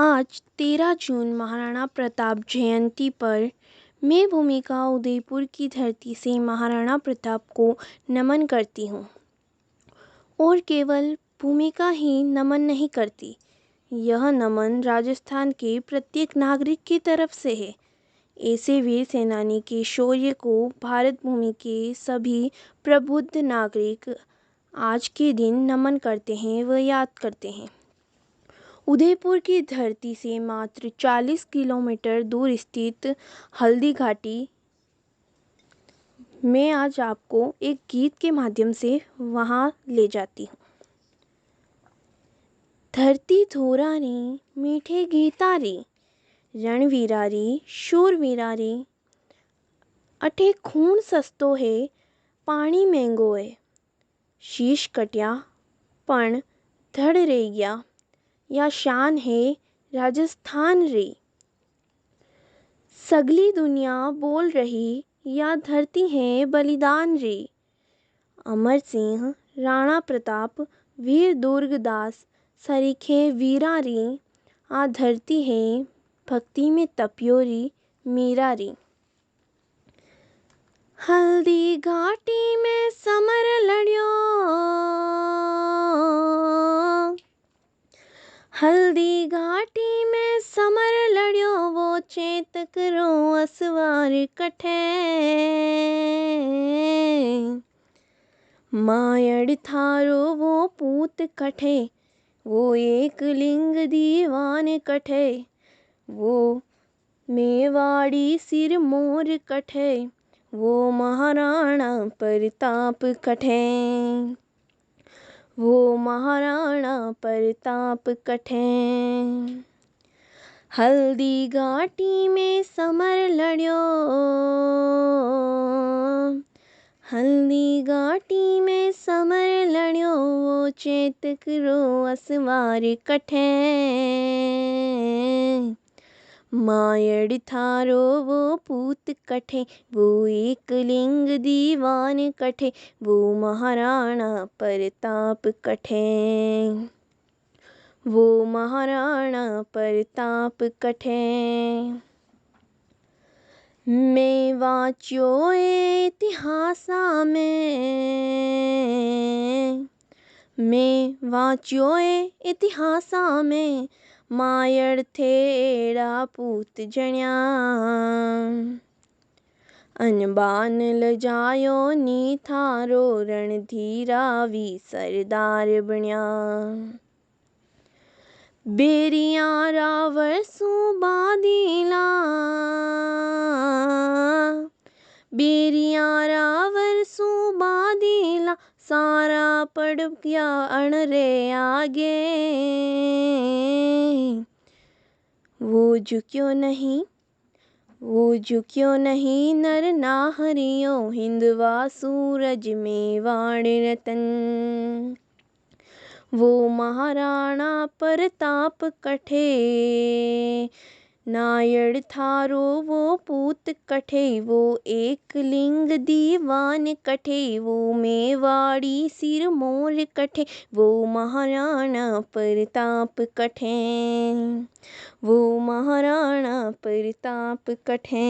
आज 13 जून महाराणा प्रताप जयंती पर मैं भूमिका उदयपुर की धरती से महाराणा प्रताप को नमन करती हूँ। और केवल भूमिका ही नमन नहीं करती, यह नमन राजस्थान के प्रत्येक नागरिक की तरफ से है। ऐसे वीर सेनानी के शौर्य को भारत भूमि के सभी प्रबुद्ध नागरिक आज के दिन नमन करते हैं व याद करते हैं। उदयपुर की धरती से मात्र 40 किलोमीटर दूर स्थित हल्दी घाटी में आज आपको एक गीत के माध्यम से वहाँ ले जाती हूँ। धरती थोरा रे मीठे गीता रे, रणवीरा रे शूरवीरा रे, अठे खून सस्तो है पानी महंगो है, शीश कटिया पण धड़ रह गया, या शान है राजस्थान रे। सगली दुनिया बोल रही या धरती है बलिदान रे। अमर सिंह, राणा प्रताप, वीर दुर्गदास सरीखे वीरा रे, आ धरती है भक्ति में तपियोरी मीरा रे। हल्दी घाटी में समर लड़ियो, हल्दी घाटी में समर लड़ियो, वो चेतक रो असवार कठे। मायड़ थारो वो पूत कठे, वो एक लिंग दीवान कठे, वो मेवाड़ी सिर मोर कठे, वो महाराणा प्रताप कठे, वो महाराणा प्रताप कठे। हल्दी घाटी में समर लड़ियो, हल्दी घाटी में समर लड़ियो, वो चेतक रो असवार कठे। मायड़ थारो वो पूत कठे, वो एक लिंग दीवान कठे, वो महाराणा प्रताप कठे, वो महाराणा प्रताप कठे। मैं वाच्यो इतिहासा में, मैं वाच्यो इतिहासा में, मायड़ थे एड़ा पूत जण्या, अनबान लजायो नी थारो रणधीरा वी सरदार बण्या। बेरिया रावर सू बादीला, बेरिया रावर सू बादीला, सारा पड़ गया अण रे आगे। वो झुक्यो नहीं, वो झुक्यो नहीं नर नाहरियो, हिंदवा सूरज मेवाड़ रतन, वो महाराणा प्रताप कठे। नायड़ थारो वो पूत कठे, वो एक लिंग दीवान कठे, वो मेवाड़ी सिर मोर कठे, वो महाराणा प्रताप कठे, वो महाराणा प्रताप कठे।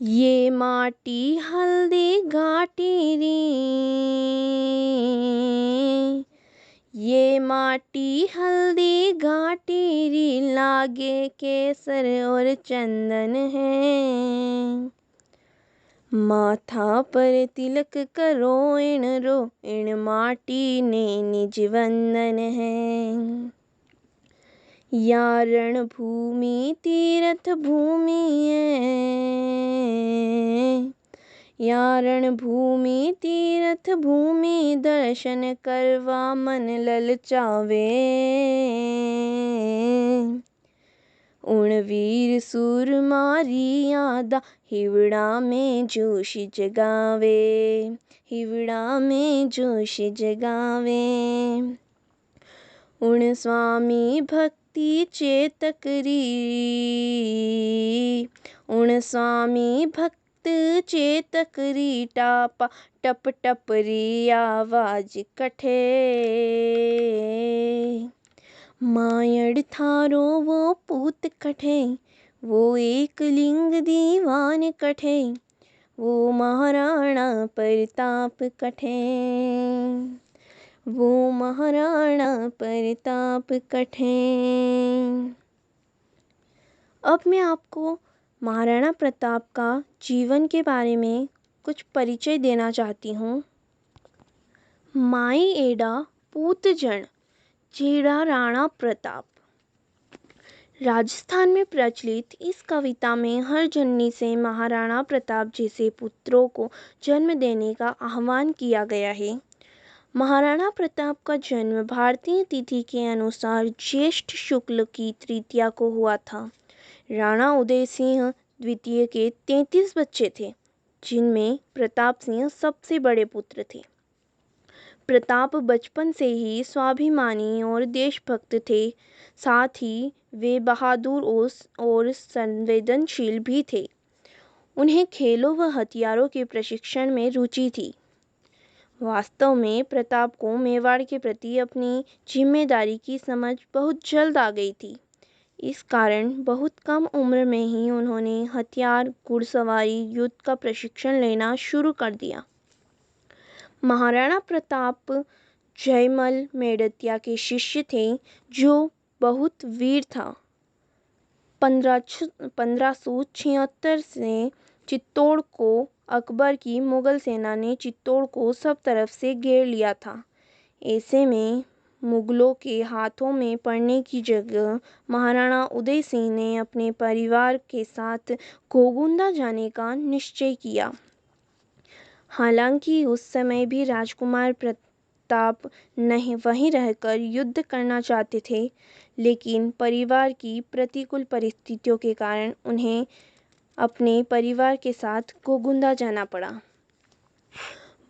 ये माटी हल्दी घाटी री, ये माटी हल्दी घाटी री, लागे केसर और चंदन है। माथा पर तिलक करो इन रो, इन माटी ने निज वंदन है। या रणभूमि तीर्थ भूमि है, या रणभूमि तीर्थ भूमि, दर्शन करवा मन ललचावे। उन वीर सूरमारी यादा, हिवड़ा में जोश जगावे, हिवड़ा में जोश जगावे। उन स्वामी भक्ति चेतकरी, उन स्वामी भक्त चेतकरी, टापा टप टप री आवाज कठे। मायड़ थारो वो पूत कठे, वो एक लिंग दीवान कठे, वो महाराणा प्रताप कठे, वो महाराणा प्रताप कठे। अब मैं आपको महाराणा प्रताप का जीवन के बारे में कुछ परिचय देना चाहती हूँ। माई एडा पूत जन जेड़ा राणा प्रताप। राजस्थान में प्रचलित इस कविता में हर जननी से महाराणा प्रताप जैसे पुत्रों को जन्म देने का आह्वान किया गया है। महाराणा प्रताप का जन्म भारतीय तिथि के अनुसार ज्येष्ठ शुक्ल की तृतीया को हुआ था। राणा उदय सिंह द्वितीय के 33 बच्चे थे, जिनमें प्रताप सिंह सबसे बड़े पुत्र थे। प्रताप बचपन से ही स्वाभिमानी और देशभक्त थे, साथ ही वे बहादुर और संवेदनशील भी थे। उन्हें खेलों व हथियारों के प्रशिक्षण में रुचि थी। वास्तव में प्रताप को मेवाड़ के प्रति अपनी जिम्मेदारी की समझ बहुत जल्द आ गई थी। इस कारण बहुत कम उम्र में ही उन्होंने हथियार, घुड़सवारी, युद्ध का प्रशिक्षण लेना शुरू कर दिया। महाराणा प्रताप जयमल मेड़तिया के शिष्य थे, जो बहुत वीर था। 1576 से चित्तौड़ को अकबर की मुगल सेना ने चित्तौड़ को सब तरफ से घेर लिया था। ऐसे में मुगलों के हाथों में पड़ने की जगह महाराणा उदय सिंह ने अपने परिवार के साथ गोगुंदा जाने का निश्चय किया। हालांकि उस समय भी राजकुमार प्रताप नहीं वहीं रहकर युद्ध करना चाहते थे, लेकिन परिवार की प्रतिकूल परिस्थितियों के कारण उन्हें अपने परिवार के साथ गोगुंदा जाना पड़ा।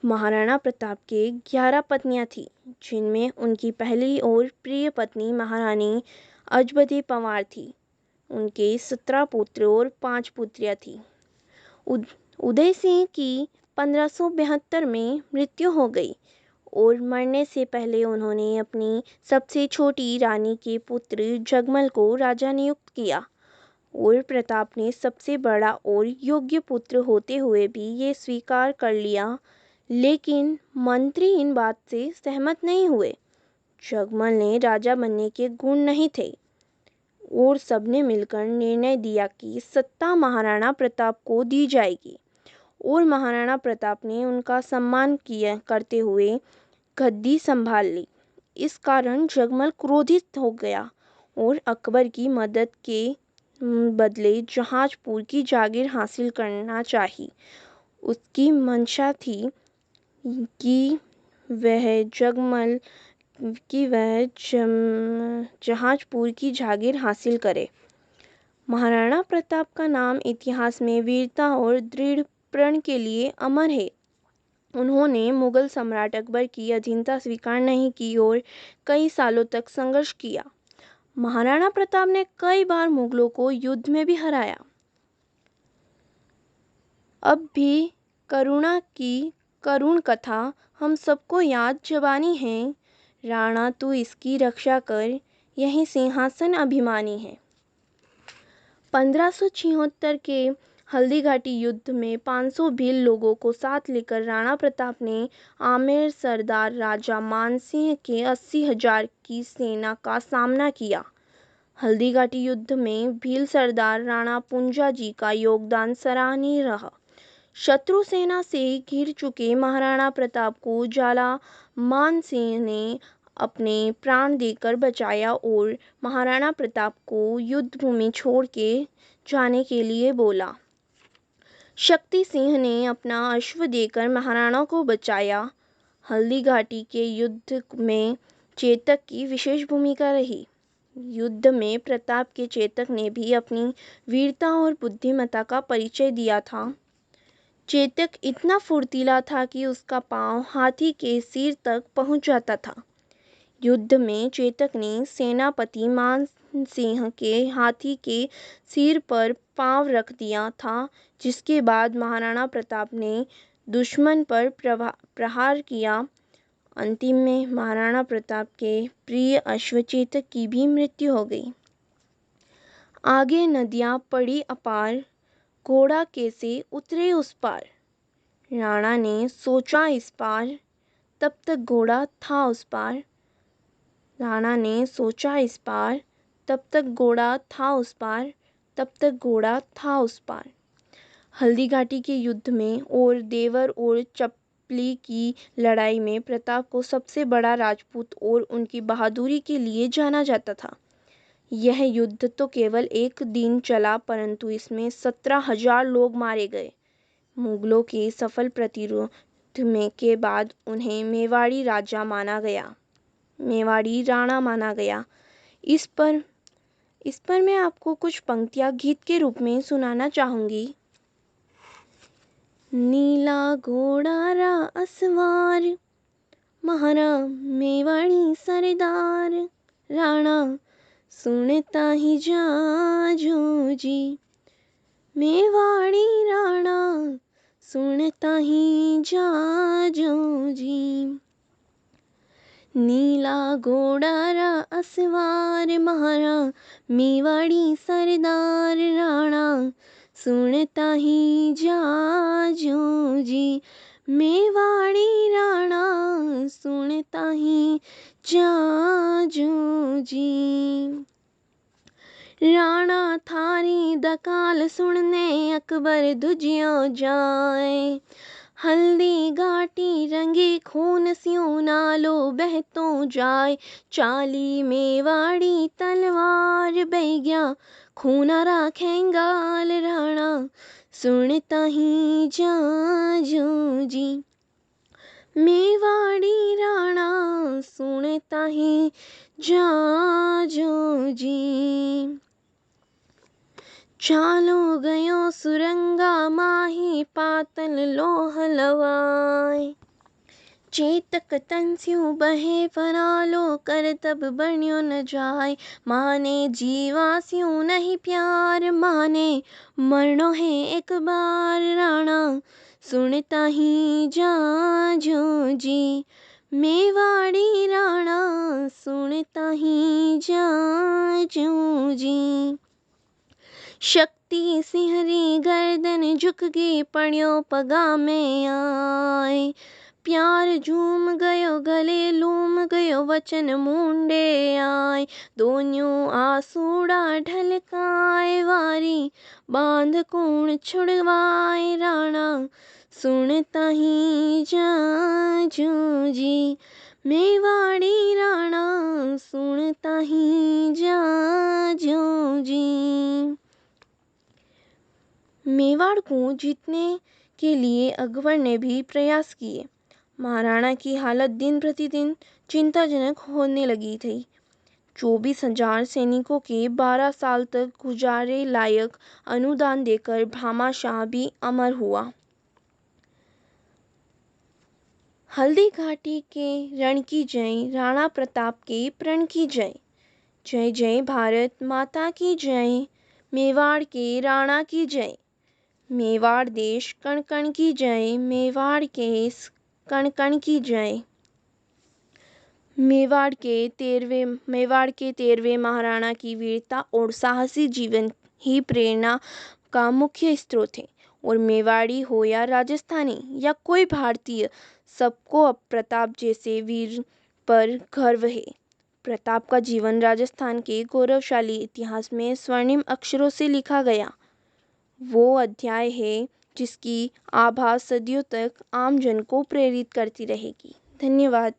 महाराणा प्रताप के 11 पत्नियां थीं, जिनमें उनकी पहली और प्रिय पत्नी महारानी अजबदे पंवार थी। उनके 17 पुत्र और 5 पुत्रियां थीं। उदय सिंह की 1572 में मृत्यु हो गई और मरने से पहले उन्होंने अपनी सबसे छोटी रानी के पुत्र जगमल को राजा नियुक्त किया, और प्रताप ने सबसे बड़ा और योग्य पुत्र होते हुए भी ये स्वीकार कर लिया, लेकिन मंत्री इन बात से सहमत नहीं हुए। जगमल ने राजा बनने के गुण नहीं थे और सबने मिलकर निर्णय दिया कि सत्ता महाराणा प्रताप को दी जाएगी, और महाराणा प्रताप ने उनका सम्मान किया करते हुए गद्दी संभाल ली। इस कारण जगमल क्रोधित हो गया और अकबर की मदद के बदले जहाजपुर की जागीर हासिल करना चाही। उसकी मंशा थी कि वह जहाजपुर की जागीर हासिल करे। महाराणा प्रताप का नाम इतिहास में वीरता और दृढ़ प्रण के लिए अमर है। उन्होंने मुगल सम्राट अकबर की अधीनता स्वीकार नहीं की और कई सालों तक संघर्ष किया। महाराणा प्रताप ने कई बार मुगलों को युद्ध में भी हराया। अब भी करुणा की करुण कथा हम सबको याद जबानी है। राणा तू इसकी रक्षा कर, यही सिंहासन अभिमानी है। 1576 के हल्दीघाटी युद्ध में 500 भील लोगों को साथ लेकर राणा प्रताप ने आमेर सरदार राजा मानसिंह के 80,000 की सेना का सामना किया। हल्दीघाटी युद्ध में भील सरदार राणा पुंजा जी का योगदान सराहनीय रहा। शत्रु सेना से घिर चुके महाराणा प्रताप को ज्वाला मानसिंह ने अपने प्राण देकर बचाया और महाराणा प्रताप को युद्ध भूमि छोड़ के जाने के लिए बोला। शक्ति सिंह ने अपना अश्व देकर महाराणा को बचाया। हल्दीघाटी के युद्ध में चेतक की विशेष भूमिका रही। युद्ध में प्रताप के चेतक ने भी अपनी वीरता और बुद्धिमत्ता का परिचय दिया था। चेतक इतना फुर्तीला था कि उसका पांव हाथी के सिर तक पहुंच जाता था। युद्ध में चेतक ने सेनापति मान सिंह के हाथी के सिर पर पांव रख दिया था, जिसके बाद महाराणा प्रताप ने दुश्मन पर प्रहार किया। अंतिम में महाराणा प्रताप के प्रिय अश्वचेतक की भी मृत्यु हो गई। आगे नदियाँ पड़ी अपार, घोड़ा कैसे उतरे उस पार। राणा ने सोचा इस पार, तब तक घोड़ा था उस पार। राणा ने सोचा इस पार, तब तक घोड़ा था उस पार, तब तक घोड़ा था उस पार। हल्दी घाटी के युद्ध में और देवर और चपली की लड़ाई में प्रताप को सबसे बड़ा राजपूत और उनकी बहादुरी के लिए जाना जाता था। यह युद्ध तो केवल एक दिन चला, परंतु इसमें 17,000 लोग मारे गए। मुगलों के सफल प्रतिरोध में के बाद उन्हें मेवाड़ी राजा माना गया, मेवाड़ी राणा माना गया। इस पर मैं आपको कुछ पंक्तियाँ गीत के रूप में सुनाना चाहूँगी। नीला घोड़ा रा असवार, महारा मेवाड़ी सरदार। राणा सुनता ही जाजो जी, मेवाड़ी राणा सुनता ही जाजो जी। नीला घोड़ा रा असवार, महारा मेवाड़ी सरदार। राणा सुनता ही जाजो जी, मेवाड़ी राणा सुनता ही जाजो जी। राणा थारी दकाल सुनने अकबर दुजियो जाए। हल्दी घाटी रंगी खून स्यों नालो बहतो जाए। चाली मेवाड़ी तलवार बैग्या खूना राखेंगाल। राणा सुनता ही जाजो जी, मेवाड़ी राणा सुनता ही जाजो जी। चालो गयो सुरंगा माही पातल लोह लवाए। चेतक तंस्यों बहे फरालो कर तब बण्यो न जाए। माने जीवास्यों नहीं प्यार, माने मरनो है एक बार। राणा सुनता ही जाजो जी, मेवाड़ी राणा सुनता ही जाजो जी। शक्ति सिंहरी गर्दन झुक गई पड़ियो पगा में आए। प्यार झूम गयो गले लूम गयो वचन मुंडे आए। दोन्यों आसूड़ा ढलकाए वारी बांध कूण छुड़वाए। राणा सुनता ही जाजो जी, मेवाड़ी राणा सुनता ही जाजो जी। मेवाड़ को जीतने के लिए अकबर ने भी प्रयास किए। महाराणा की हालत दिन प्रतिदिन चिंताजनक होने लगी थी। 24,000 सैनिकों के 12 साल तक गुजारे लायक अनुदान देकर भामाशाह भी अमर हुआ। हल्दी घाटी के रण की जय, राणा प्रताप के प्रण की जय। जय जय भारत माता की जय, मेवाड़ के राणा की जय। मेवाड़ देश कण कण की जय, मेवाड़ के कण कण की जय। मेवाड़ के 13वें महाराणा की वीरता और साहसी जीवन ही प्रेरणा का मुख्य स्रोत है। और मेवाड़ी हो या राजस्थानी या कोई भारतीय, सबको अब प्रताप जैसे वीर पर गर्व है। प्रताप का जीवन राजस्थान के गौरवशाली इतिहास में स्वर्णिम अक्षरों से लिखा गया वो अध्याय है जिसकी आभा सदियों तक आम जन को प्रेरित करती रहेगी। धन्यवाद।